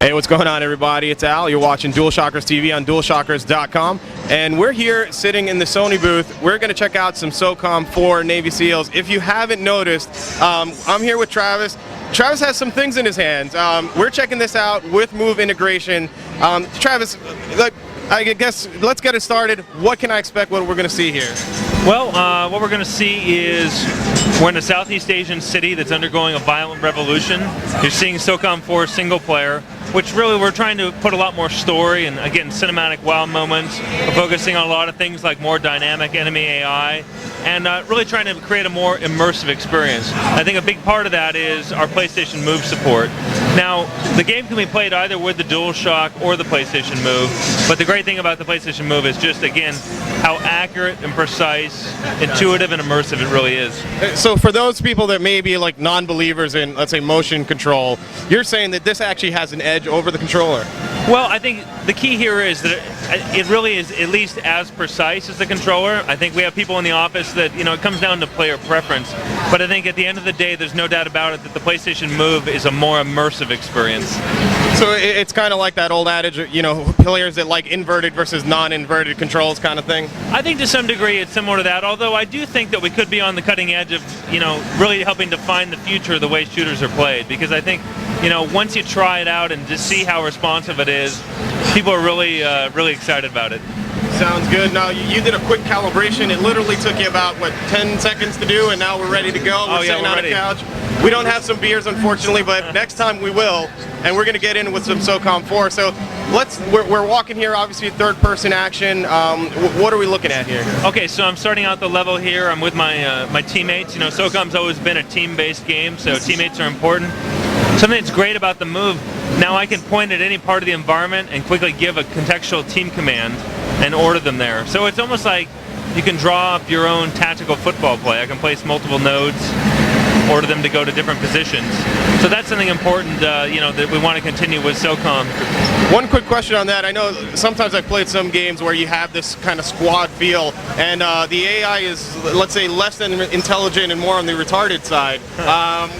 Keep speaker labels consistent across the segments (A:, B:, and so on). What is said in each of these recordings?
A: Hey, what's going on, everybody? It's Al. You're watching DualShockers TV on DualShockers.com, and we're here sitting in the Sony booth. We're going to check out some Socom for Navy SEALs. If you haven't noticed, I'm here with Travis. Travis has some things in his hands. We're checking this out with Move integration. Travis, I guess let's get it started. What can I expect? What we're going to see here?
B: Well, what we're going to see is we're in a Southeast Asian city that's undergoing a violent revolution. You're seeing Socom 4 single player, which really we're trying to put a lot more story and, again, cinematic wow moments. We're focusing on a lot of things like more dynamic enemy AI and really trying to create a more immersive experience. I think a big part of that is our PlayStation Move support. Now, the game can be played either with the DualShock or the PlayStation Move, but the great thing about the PlayStation Move is just, again, how accurate and precise, intuitive and immersive it really is.
A: So for those people that may be like non-believers in, let's say, motion control, you're saying that this actually has an edge over the controller?
B: Well, I think the key here is that it really is at least as precise as the controller. I think we have people in the office that, you know, it comes down to player preference, but I think at the end of the day, there's no doubt about it that the PlayStation Move is a more immersive experience.
A: So it's kind of like that old adage, you know, players that like inverted versus non-inverted controls kind of thing?
B: I think to some degree it's similar to that, although I do think that we could be on the cutting edge of, you know, really helping define the future of the way shooters are played, because I think, you know, once you try it out and just see how responsive it is, people are really, really excited about it.
A: Sounds good. Now, you did a quick calibration. It literally took you about, what, 10 seconds to do, and now we're ready to go. We're sitting on a couch. We don't have some beers, unfortunately, but next time we will, and we're going to get in with some Socom 4. So we're walking here, obviously, third-person action. What are we looking at here?
B: Okay, so I'm starting out the level here. I'm with my teammates. You know, Socom's always been a team-based game, so teammates are important. Something that's great about the Move, now I can point at any part of the environment and quickly give a contextual team command and order them there. So it's almost like you can draw up your own tactical football play. I can place multiple nodes, order them to go to different positions. So that's something important, you know, that we want to continue with Socom.
A: One quick question on that. I know sometimes I've played some games where you have this kind of squad feel, and the AI is, let's say, less than intelligent and more on the retarded side.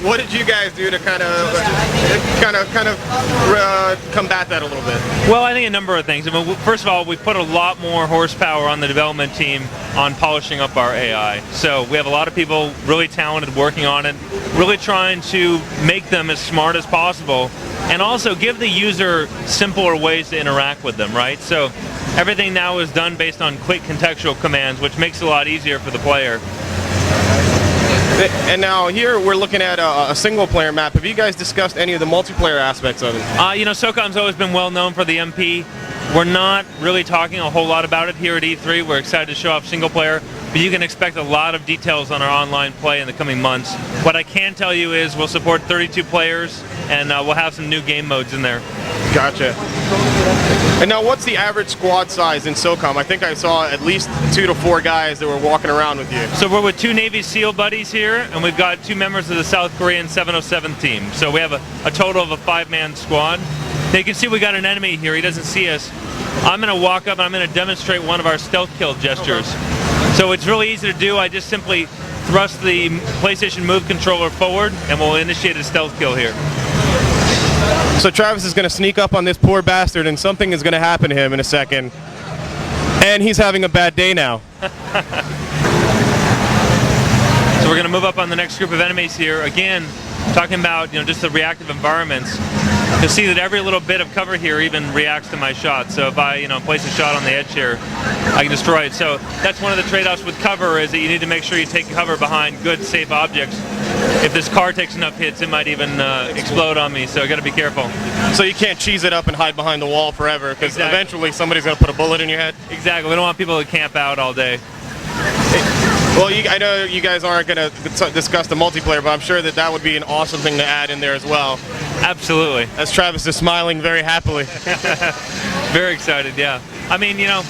A: What did you guys do to kind of combat that a little bit?
B: Well, I think a number of things. I mean, first of all, we put a lot more horsepower on the development team on polishing up our AI. So we have a lot of people really talented working on it, really trying to make them as smart as possible, and also give the user simpler ways to interact with them, right? So everything now is done based on quick contextual commands, which makes it a lot easier for the player.
A: And now here we're looking at a single-player map. Have you guys discussed any of the multiplayer aspects of it?
B: You know, Socom's always been well known for the MP. We're not really talking a whole lot about it here at E3. We're excited to show off single player, but you can expect a lot of details on our online play in the coming months. What I can tell you is we'll support 32 players, and we'll have some new game modes in there.
A: Gotcha. And now, what's the average squad size in Socom? I think I saw at least 2 to 4 guys that were walking around with you.
B: So we're with 2 Navy SEAL buddies here, and we've got 2 members of the South Korean 707 team. So we have a total of a 5-man squad. Now you can see we got an enemy here. He doesn't see us. I'm going to walk up and I'm going to demonstrate one of our stealth kill gestures. So it's really easy to do. I just simply thrust the PlayStation Move controller forward and we'll initiate a stealth kill here.
A: So Travis is going to sneak up on this poor bastard, and something is going to happen to him in a second. And he's having a bad day now.
B: So we're going to move up on the next group of enemies here. Again, talking about, you know, just the reactive environments. You'll see that every little bit of cover here even reacts to my shot. So if I, you know, place a shot on the edge here, I can destroy it. So that's one of the trade-offs with cover, is that you need to make sure you take cover behind good, safe objects. If this car takes enough hits, it might even explode on me, so I got to be careful.
A: So you can't cheese it up and hide behind the wall forever, because eventually somebody's going to put a bullet in your head?
B: Exactly. We don't want people to camp out all day.
A: Well, I know you guys aren't going to discuss the multiplayer, but I'm sure that that would be an awesome thing to add in there as well.
B: Absolutely.
A: As Travis is smiling very happily.
B: Very excited, yeah. I mean, you know,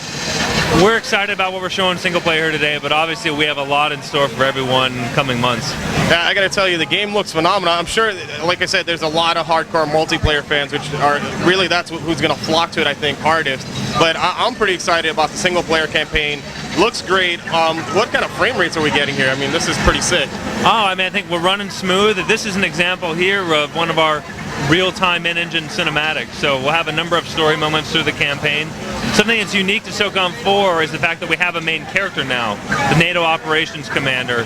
B: we're excited about what we're showing single player here today, but obviously we have a lot in store for everyone in coming months.
A: Yeah, I got to tell you, the game looks phenomenal. I'm sure, like I said, there's a lot of hardcore multiplayer fans, which are really, that's who's going to flock to it, I think, hardest. But I'm pretty excited about the single player campaign. Looks great. What kind of frame rates are we getting here? I mean, this is pretty sick.
B: Oh, I mean, I think we're running smooth. This is an example here of one of our real-time in-engine cinematics. So we'll have a number of story moments through the campaign. Something that's unique to Socom 4 is the fact that we have a main character now, the NATO operations commander.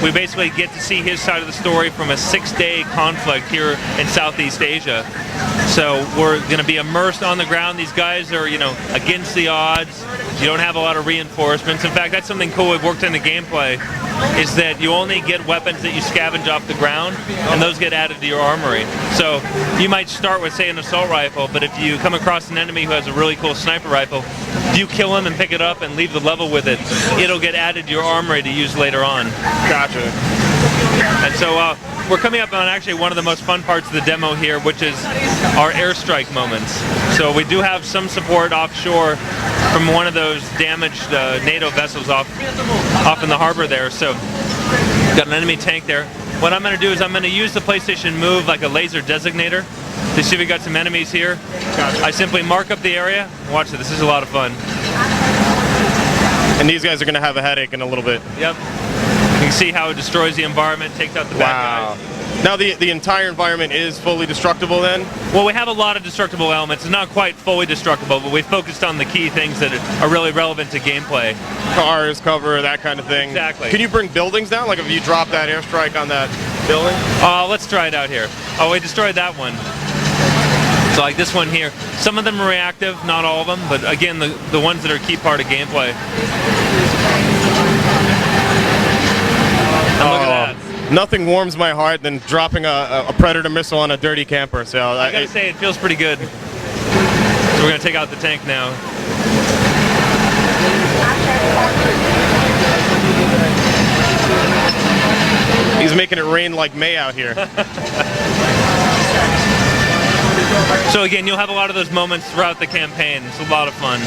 B: We basically get to see his side of the story from a 6-day conflict here in Southeast Asia. So we're going to be immersed on the ground. These guys are, against the odds. You don't have a lot of reinforcements. In fact, that's something cool we've worked in the gameplay, is that you only get weapons that you scavenge off the ground, and those get added to your armory. So you might start with, say, an assault rifle, but if you come across an enemy who has a really cool sniper rifle, if you kill him and pick it up and leave the level with it, it'll get added to your armory to use later on.
A: Gotcha.
B: And so we're coming up on actually one of the most fun parts of the demo here, which is our airstrike moments. So we do have some support offshore from one of those damaged NATO vessels off in the harbor there. So got an enemy tank there. What I'm going to do is I'm going to use the PlayStation Move like a laser designator to see if we got some enemies here.
A: Gotcha.
B: I simply mark up the area. Watch it. This is a lot of fun.
A: And these guys are going to have a headache in a little bit.
B: Yep. You can see how it destroys the environment, takes out the bad guys.
A: Now the entire environment is fully destructible then?
B: Well, we have a lot of destructible elements. It's not quite fully destructible, but we focused on the key things that are really relevant to gameplay. Cars,
A: Cover, that kind of thing.
B: Exactly.
A: Can you bring buildings down? Like if you drop that airstrike on that building?
B: Let's try it out here. Oh, we destroyed that one. So like this one here. Some of them are reactive, not all of them, but again, the ones that are a key part of gameplay. And look at that.
A: Nothing warms my heart than dropping a Predator missile on a dirty camper. So
B: I gotta say, it feels pretty good. So we're gonna take out the tank now.
A: He's making it rain like May out here.
B: So again, you'll have a lot of those moments throughout the campaign. It's a lot of fun.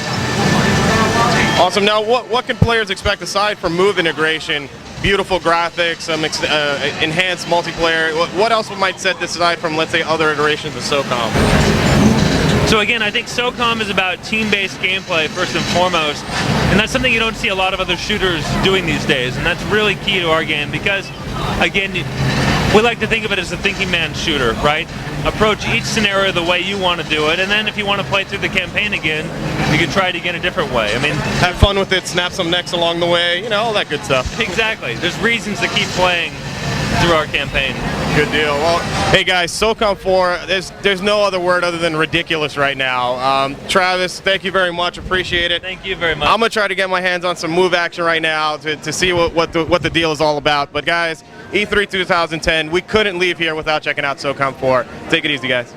A: Awesome. Now, what can players expect aside from move integration? Beautiful graphics, some enhanced multiplayer. What else might set this aside from, let's say, other iterations of Socom?
B: So again, I think Socom is about team-based gameplay first and foremost, and that's something you don't see a lot of other shooters doing these days, and that's really key to our game because, again, we like to think of it as a thinking man shooter, right? Approach each scenario the way you want to do it, and then if you want to play through the campaign again, you can try it again a different way. I mean,
A: have fun with it, snap some necks along the way, all that good stuff.
B: Exactly. There's reasons to keep playing through our campaign.
A: Good deal. Well, hey guys, Socom 4, there's no other word other than ridiculous right now. Travis, thank you very much. Appreciate it.
B: Thank you very much.
A: I'm gonna try to get my hands on some move action right now to see what the deal is all about. But guys, E3 2010, we couldn't leave here without checking out Socom 4. Take it easy, guys.